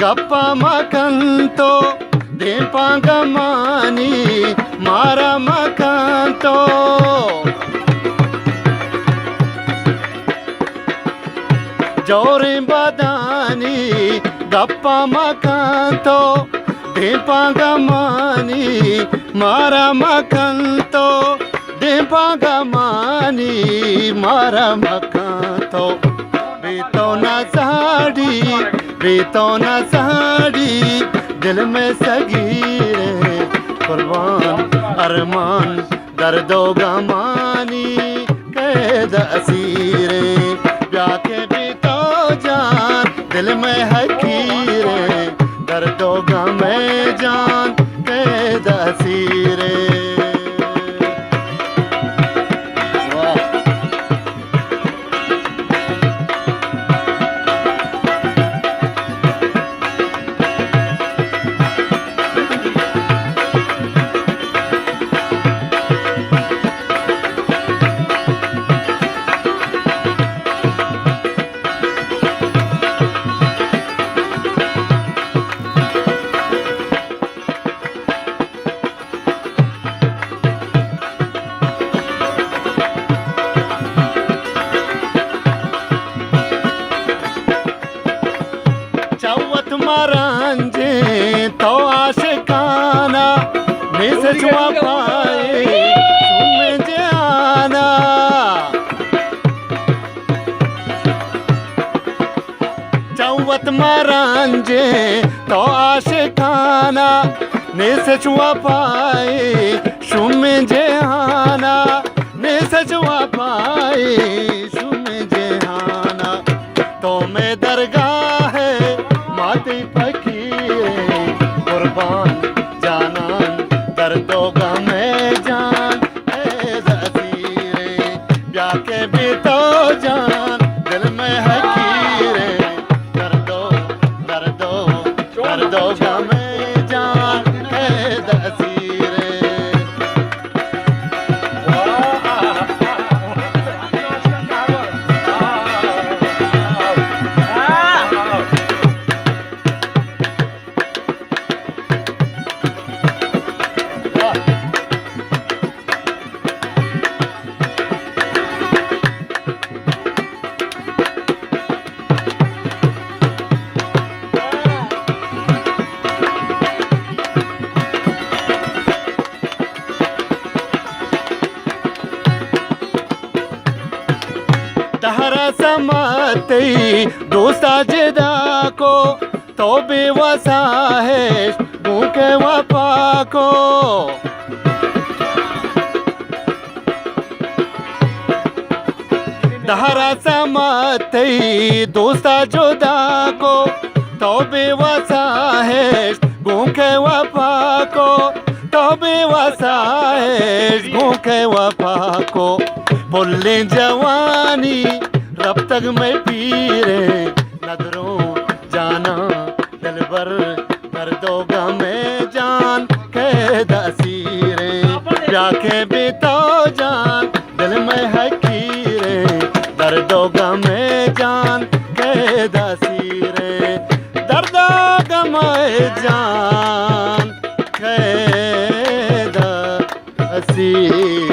गप्पा मकंतो दीपा गमानी मारा मकंतो जोरी बदानी गप्पा मकंतो दीपा गमानी मारा मकंतो दीपा गमानी मारा मकंतो बीतो न साड़ी दिल में सगीरे कुर्बान अरमान दर्दो गमानी कैद असीरे प्याके बीतो जान दिल में हकीरे दर्दो गमे जान कैद असीरे। मरांजे तो आशिकाना मिस छुआ पाए तुम जाना चौवत मरांजे तो आशिकाना मिस छुआ पाए शुम जहाना मिस छुआ पाए शुम जहाना तो मैं दरगाह है माते फकीरे कुर्बान जानान दर्दो गमे जान ऐज़ असीरे प्याके बीतो जान दिल में हकीरे दर्दो गमे जान ऐज़ असीरे। तहरा समाते दोस्ता जिदा को तो बेवसा है भूखे वफा को तहरा समाते दोस्ता जुदा को तो बेवसा है भूखे वफा को तो बेवसा है भूखे वफा को भुल्ले जवानी रब तक मैं पीरे नजरों जाना दिलबर दर्दो गमे जान कैद असीरे प्याके बीतो जान दिल में हकीरे दर्दो गमे जान कैद असीरे दर्दो गमे जान कैद असीरे।